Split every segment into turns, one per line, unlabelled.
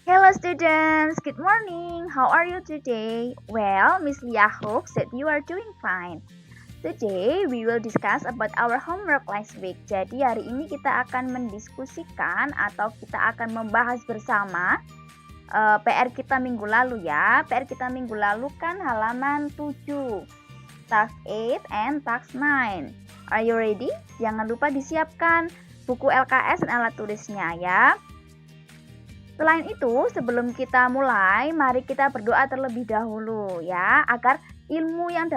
Hello students, good morning. How are you today? Well, Miss Lia hopes that you are doing fine. Today we will discuss about our homework last week. Jadi hari ini kita akan mendiskusikan atau kita akan membahas bersama PR kita minggu lalu ya. PR kita minggu lalu kan halaman 7, task 8 and task 9. Are you ready? Jangan lupa disiapkan buku LKS dan alat tulisnya ya. Selain itu, sebelum kita mulai, mari kita berdoa terlebih dahulu ya, agar ilmu yang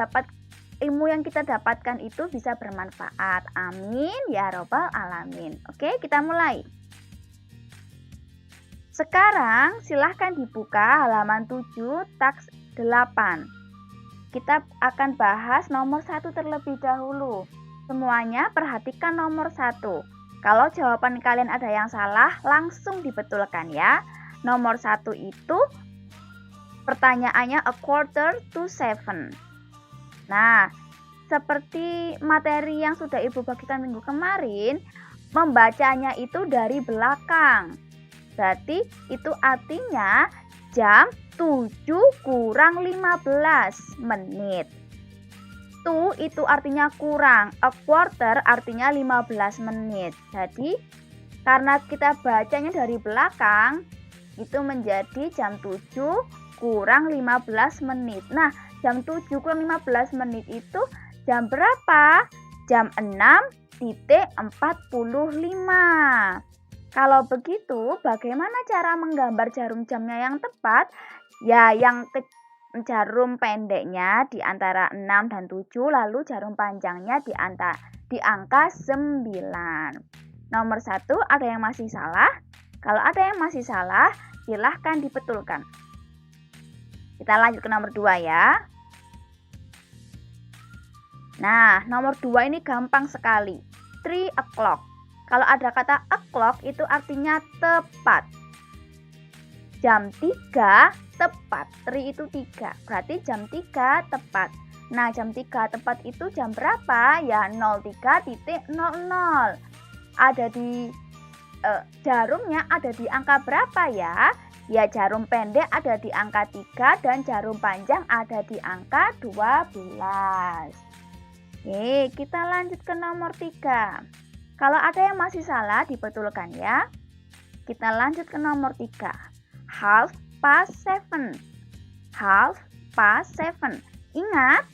kita dapatkan itu bisa bermanfaat. Amin ya robbal alamin. Oke, kita mulai. Sekarang silahkan dibuka halaman 7 teks 8. Kita akan bahas nomor 1 terlebih dahulu. Semuanya perhatikan nomor 1. Kalau jawaban kalian ada yang salah, langsung dibetulkan ya. Nomor 1 itu pertanyaannya a quarter to 7. Nah, seperti materi yang sudah Ibu bagikan minggu kemarin, membacanya itu dari belakang. Berarti itu artinya jam 7 kurang 15 menit. Itu artinya kurang, a quarter artinya 15 menit. Jadi karena kita bacanya dari belakang, itu menjadi jam 7 kurang 15 menit. Nah, jam 7 kurang 15 menit itu jam berapa? Jam 6.45. Kalau begitu, bagaimana cara menggambar jarum jamnya yang tepat? Ya, jarum pendeknya di antara 6 dan 7, lalu jarum panjangnya di angka 9. Nomor 1, ada yang masih salah? Kalau ada yang masih salah, silahkan dibetulkan. Kita lanjut ke nomor 2 ya. Nah, nomor 2 ini gampang sekali. 3 o'clock. Kalau ada kata o'clock itu artinya tepat. Jam 3 tepat. 3 itu 3. Berarti jam 3 tepat. Nah, jam 3 tepat itu jam berapa? Ya 03.00. Ada di jarumnya ada di angka berapa ya? Ya jarum pendek ada di angka 3 dan jarum panjang ada di angka 12. Oke, kita lanjut ke nomor 3. Kalau ada yang masih salah dibetulkan ya. Kita lanjut ke nomor 3. Half past 7. Half past 7. Ingat,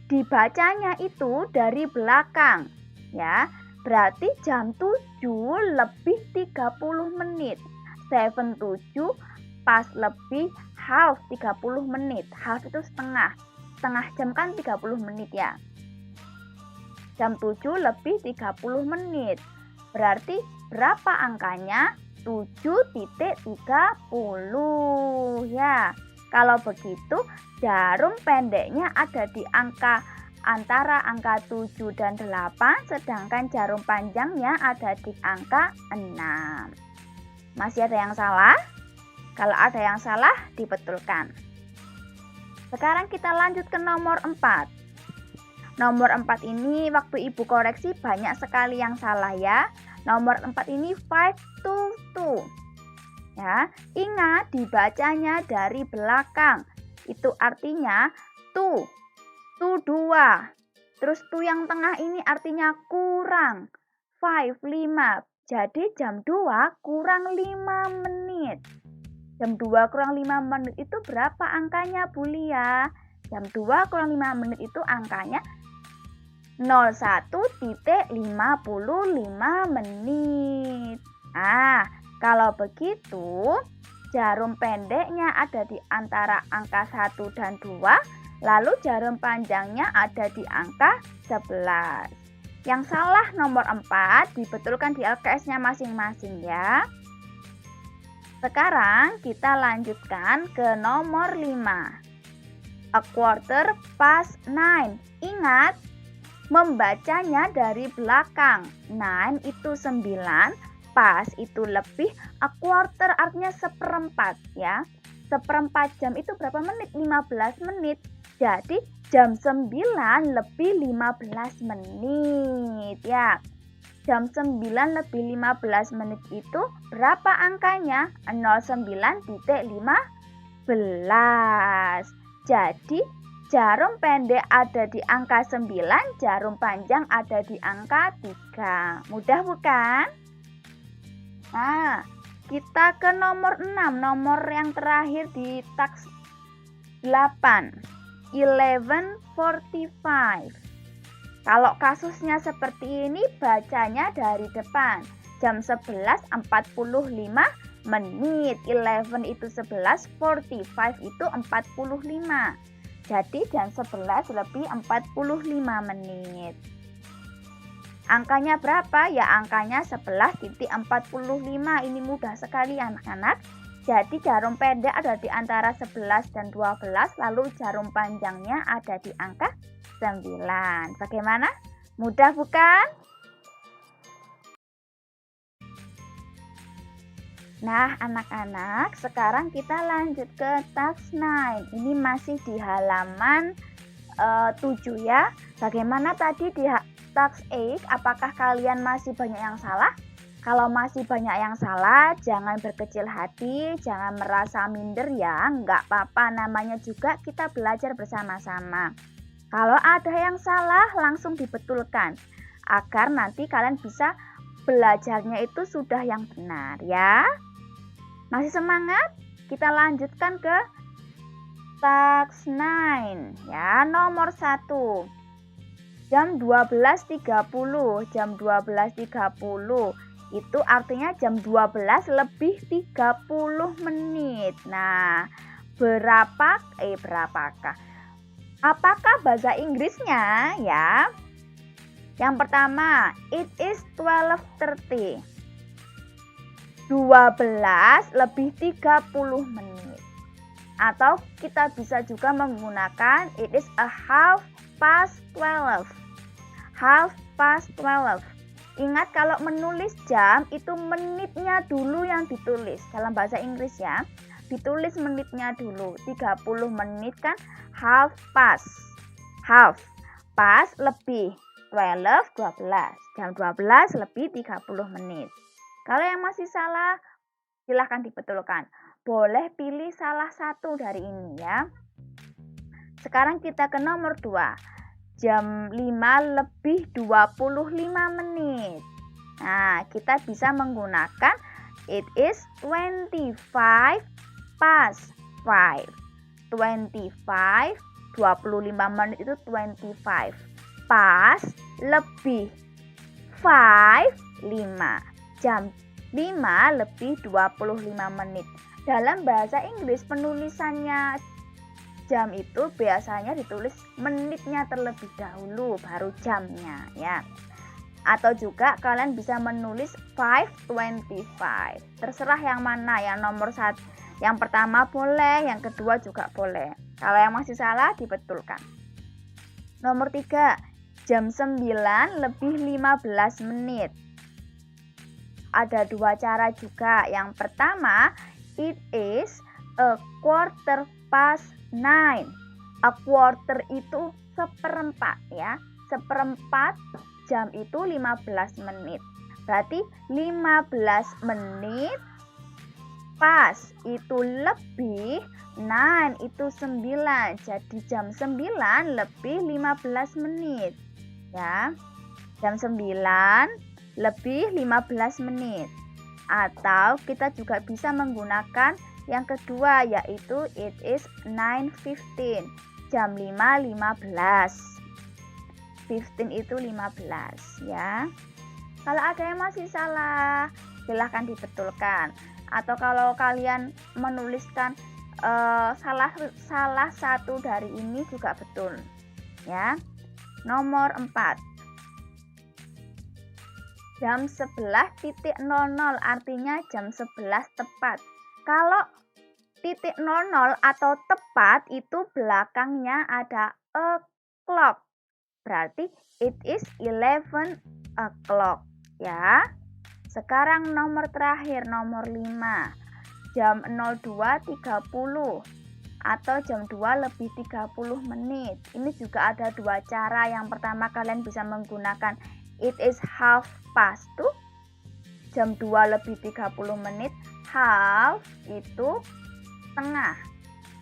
dibacanya itu dari belakang ya. Berarti jam 7 lebih 30 menit. 7 pas lebih half 30 menit. Half itu setengah. Setengah jam kan 30 menit ya. Jam 7 lebih 30 menit. Berarti berapa angkanya? 7.30 ya. Kalau begitu jarum pendeknya ada di antara angka 7 dan 8, sedangkan jarum panjangnya ada di angka 6. Masih ada yang salah? Kalau ada yang salah dibetulkan. Sekarang kita lanjut ke nomor 4. Nomor 4 ini waktu Ibu koreksi banyak sekali yang salah ya. Nomor 4 ini 5 to 2. Ya, ingat dibacanya dari belakang. Itu artinya 2. 2. Terus 2 yang tengah ini artinya kurang. 5. Jadi jam 2 kurang 5 menit. Jam 2 kurang 5 menit itu berapa angkanya Bu Lia? Jam 2 kurang 5 menit itu angkanya 01.55 menit. Kalau begitu jarum pendeknya ada di antara angka 1 dan 2, lalu jarum panjangnya ada di angka 11. Yang salah nomor 4 dibetulkan di LKS-nya masing-masing ya. Sekarang kita lanjutkan ke nomor 5. A quarter past 9. Ingat, membacanya dari belakang. 9 itu 9, pas itu lebih, a quarter artinya seperempat ya. Seperempat jam itu berapa menit? 15 menit. Jadi jam 9 lebih 15 menit ya. jam 9 lebih 15 menit itu berapa angkanya? 09.15. Jadi jarum pendek ada di angka 9, jarum panjang ada di angka 3. Mudah bukan? Nah, kita ke nomor 6, nomor yang terakhir di taks 8. 11:45. Kalau kasusnya seperti ini bacanya dari depan. Jam 11:45 menit. 11 itu 11, 45 itu 45. Jadi jam 11 lebih 45 menit. Angkanya berapa? Ya angkanya 11.45. Ini mudah sekali anak-anak. Jadi jarum pendek ada di antara 11 dan 12, lalu jarum panjangnya ada di angka 9. Bagaimana? Mudah bukan? Nah, anak-anak, sekarang kita lanjut ke task 9. Ini masih di halaman 7 ya. Bagaimana tadi di task 8? Apakah kalian masih banyak yang salah? Kalau masih banyak yang salah, jangan berkecil hati, jangan merasa minder ya. Nggak apa-apa, namanya juga kita belajar bersama-sama. Kalau ada yang salah, langsung dibetulkan. Agar nanti kalian bisa belajarnya itu sudah yang benar ya. Masih semangat? Kita lanjutkan ke task 9 ya. Nomor 1. Jam 12.30. Jam 12.30 itu artinya jam 12 lebih 30 menit. Nah, berapakah? Apakah bahasa Inggrisnya ya? Yang pertama, it is 12:30. 12 lebih 30 menit. Atau kita bisa juga menggunakan it is a 12:30. 12:30. Ingat kalau menulis jam itu menitnya dulu yang ditulis. Dalam bahasa Inggris ya, ditulis menitnya dulu. 30 menit kan half past. Half past lebih 12. Jam 12 lebih 30 menit. Kalau yang masih salah, silahkan dibetulkan. Boleh pilih salah satu dari ini ya. Sekarang kita ke nomor 2. Jam 5 lebih 25 menit. Nah, kita bisa menggunakan it is 25 past 5. 25, 25 menit itu 25. Past lebih 5, 5. Jam 5 lebih 25 menit. Dalam bahasa Inggris penulisannya jam itu biasanya ditulis menitnya terlebih dahulu baru jamnya ya. Atau juga kalian bisa menulis 5:25. Terserah yang mana, yang nomor 1. Yang pertama boleh, yang kedua juga boleh. Kalau yang masih salah dibetulkan. Nomor 3, jam 9 lebih 15 menit. Ada dua cara juga. Yang pertama, it is a 9:15. A quarter itu seperempat ya. Seperempat jam itu 15 menit. Berarti 15 menit pas itu lebih 9 itu 9. Jadi jam 9 lebih 15 menit. Ya. Jam 9 lebih 15 menit. Atau kita juga bisa menggunakan yang kedua, yaitu it is 9:15. Jam 5:15. 15 itu 15 ya. Kalau ada yang masih salah, silahkan dibetulkan. Atau kalau kalian menuliskan salah satu dari ini juga betul ya. Nomor 4. Jam 11.00 artinya jam 11 tepat. Kalau titik 00 atau tepat itu belakangnya ada o'clock. Berarti it is 11 o'clock ya. Sekarang nomor terakhir, nomor 5. Jam 02.30 atau jam 2 lebih 30 menit. Ini juga ada dua cara. Yang pertama kalian bisa menggunakan It is 2:30. Jam 2 lebih 30 menit. Half itu setengah.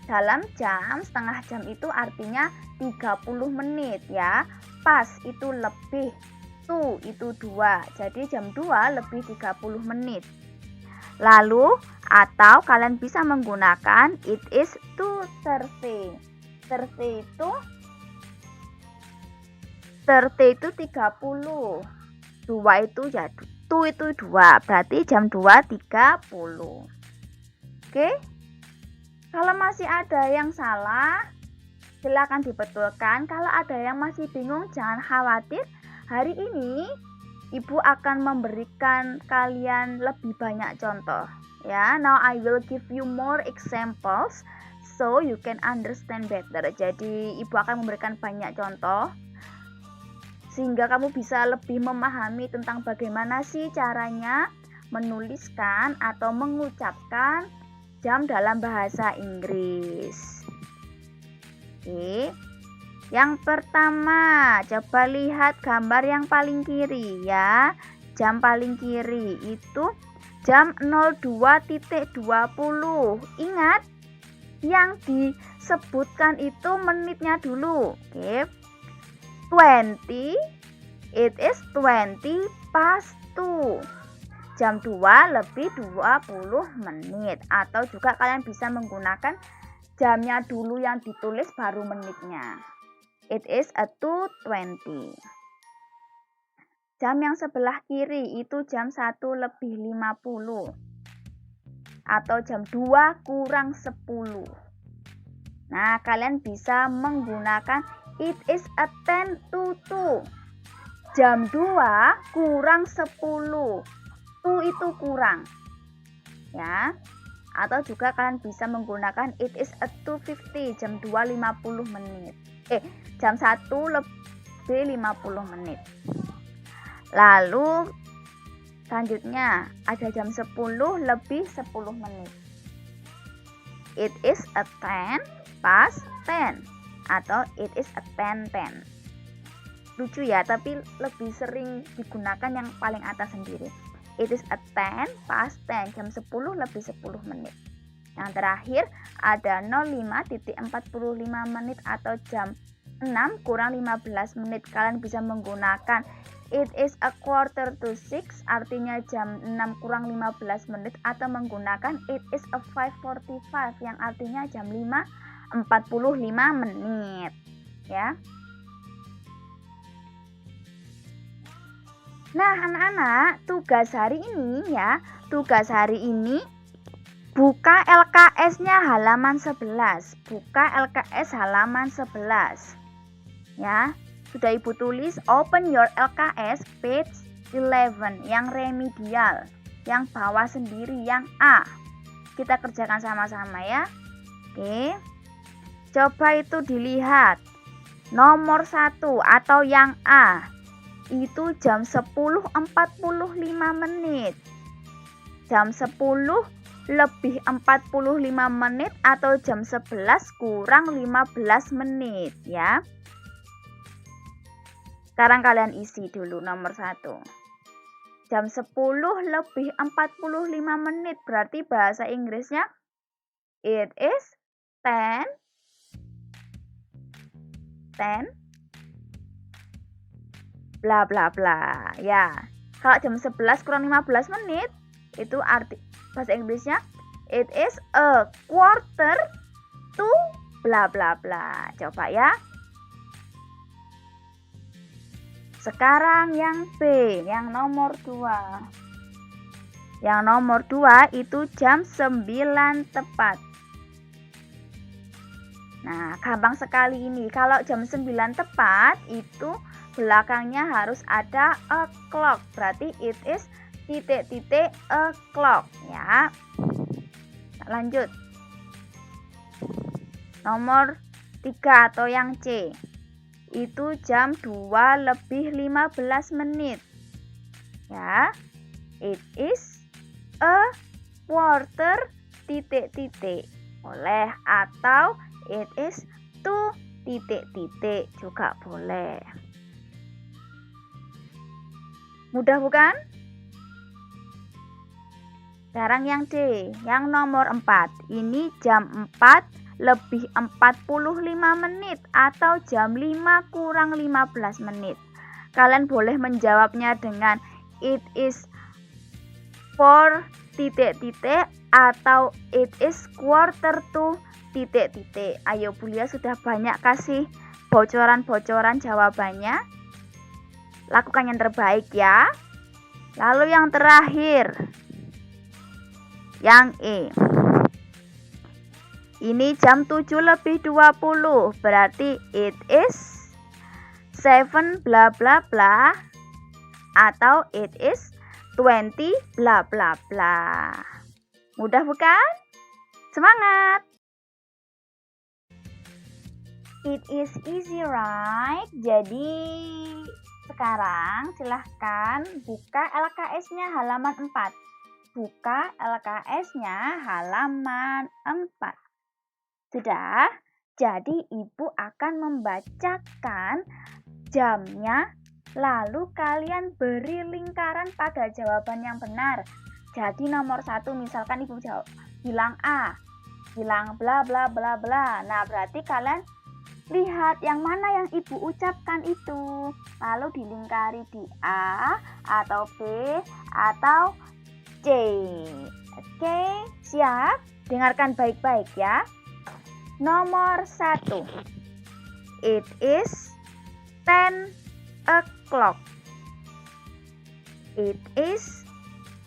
Dalam jam, setengah jam itu artinya 30 menit ya. Pas itu lebih. To itu 2. Jadi jam 2 lebih 30 menit. Lalu atau kalian bisa menggunakan it is 2:30. 30 itu 30. 2 itu ya 2 itu 2. Berarti jam 2:30. Oke? Kalau masih ada yang salah, silakan dibetulkan. Kalau ada yang masih bingung, jangan khawatir. Hari ini Ibu akan memberikan kalian lebih banyak contoh. Ya, now I will give you more examples so you can understand better. Jadi Ibu akan memberikan banyak contoh sehingga kamu bisa lebih memahami tentang bagaimana sih caranya menuliskan atau mengucapkan jam dalam bahasa Inggris. Oke. Yang pertama, coba lihat gambar yang paling kiri ya. Jam paling kiri itu jam 02.20. Ingat, yang disebutkan itu menitnya dulu. Oke. 20, it is 20 past 2. Jam 2 lebih 20 menit. Atau juga kalian bisa menggunakan jamnya dulu yang ditulis baru menitnya. It is a 2:20. Jam yang sebelah kiri itu jam 1 lebih 50. Atau jam 2 kurang 10. Nah, kalian bisa menggunakan it is a 10:02. Jam 2 kurang 10. 2 itu kurang. Ya. Atau juga kalian bisa menggunakan it is a 2:50. Jam 2 50 menit. Jam 1 lebih 50 menit. Lalu selanjutnya ada jam 10 lebih 10 menit. It is a 10 past 10 atau it is a 10:10. Lucu ya, tapi lebih sering digunakan yang paling atas sendiri. It is a 10 past 10, jam 10 lebih 10 menit. Yang terakhir ada 05.45 menit atau jam 6 kurang 15 menit. Kalian bisa menggunakan it is a 5:45, artinya jam 6 kurang 15 menit, atau menggunakan it is a 5:45 yang artinya jam 5:45 menit ya. Nah, anak-anak, tugas hari ini buka LKS-nya halaman 11. Buka LKS halaman 11. Ya, sudah Ibu tulis open your LKS page 11 yang remedial, yang bawah sendiri yang A. Kita kerjakan sama-sama ya. Oke. Coba itu dilihat. Nomor 1 atau yang A itu jam 10.45 menit. Jam 10 lebih 45 menit atau jam 11 kurang 15 menit ya. Sekarang kalian isi dulu nomor 1. Jam 10 lebih 45 menit berarti bahasa Inggrisnya it is 10 bla bla bla ya. Kalau jam 11 kurang 15 menit itu arti bahasa Inggrisnya it is a quarter to bla bla bla. Coba ya. Sekarang yang B, yang nomor 2. Yang nomor 2 itu jam 9 tepat. Nah, gampang sekali ini. Kalau jam 9 tepat itu belakangnya harus ada o'clock. Berarti it is titik-titik o'clock ya. Lanjut. Nomor 3 atau yang C. Itu jam 2 lebih 15 menit. Ya. It is a quarter titik-titik. Boleh atau it is 2 titik-titik juga boleh. Mudah bukan? Sekarang yang D, yang nomor 4. Ini jam 4 lebih 45 menit atau jam 5 kurang 15 menit. Kalian boleh menjawabnya dengan it is 4 titik-titik atau it is quarter to titik-titik. Ayo Bulia sudah banyak kasih bocoran-bocoran jawabannya. Lakukan yang terbaik ya. Lalu yang terakhir, yang E. Ini jam 7 lebih 20, berarti it is 7 bla bla bla atau it is 20 bla bla bla. Mudah bukan? Semangat! It is easy, right? Jadi sekarang silahkan buka LKS-nya halaman 4. Buka LKS-nya halaman 4. Sudah? Jadi ibu akan membacakan jamnya, lalu kalian beri lingkaran pada jawaban yang benar. Jadi nomor 1 misalkan ibu bilang A, bilang bla bla bla bla. Nah berarti kalian lihat yang mana yang ibu ucapkan itu, lalu dilingkari di A atau B atau C. Oke, siap? Dengarkan baik-baik ya. Nomor 1. It is 10 o'clock. It is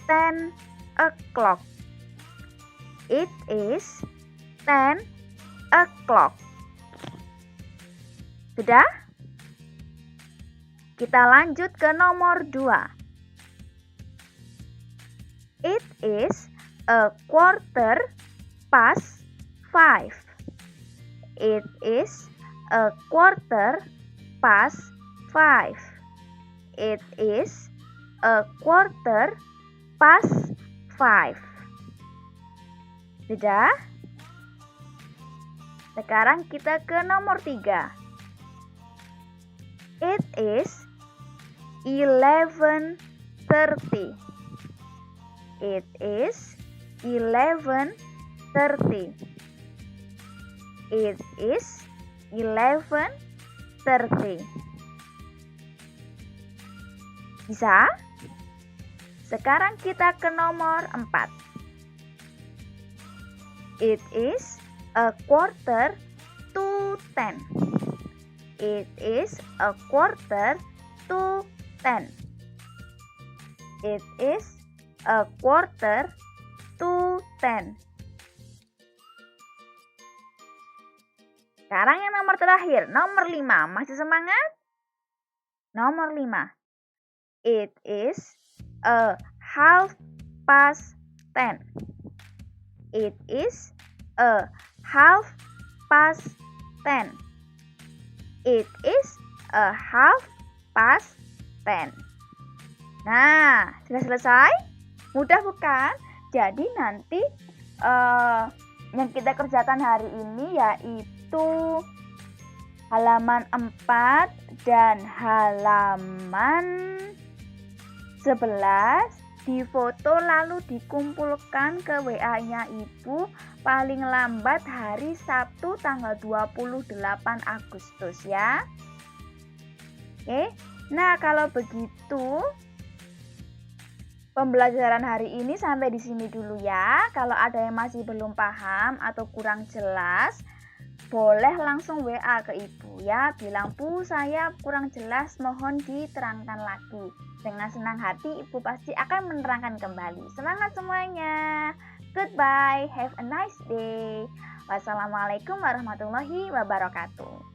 10 o'clock. It is 10 o'clock. Sudah? Kita lanjut ke nomor 2. It is a quarter past 5. It is a quarter past 5. It is a quarter past 5. Sudah? Sekarang kita ke nomor 3. It is 11:30. It is 11:30. It is 11:30. Bisa? Sekarang kita ke nomor 4. It is a quarter to 10. It is a quarter to 10. It is a quarter to 10. Sekarang yang nomor terakhir, nomor 5. Masih semangat? Nomor 5. It is a 10:30. It is a 10:30. It is a 10:30. Nah, sudah selesai? Mudah bukan? Jadi nanti yang kita kerjakan hari ini yaitu halaman 4 dan halaman 11 difoto lalu dikumpulkan ke WA-nya ibu paling lambat hari Sabtu tanggal 28 Agustus ya. Oke. Nah, kalau begitu pembelajaran hari ini sampai di sini dulu ya. Kalau ada yang masih belum paham atau kurang jelas, boleh langsung WA ke ibu ya. Bilang, Bu, saya kurang jelas, mohon diterangkan lagi. Dengan senang hati ibu pasti akan menerangkan kembali. Semangat semuanya. Goodbye. Have a nice day. Wassalamualaikum warahmatullahi wabarakatuh.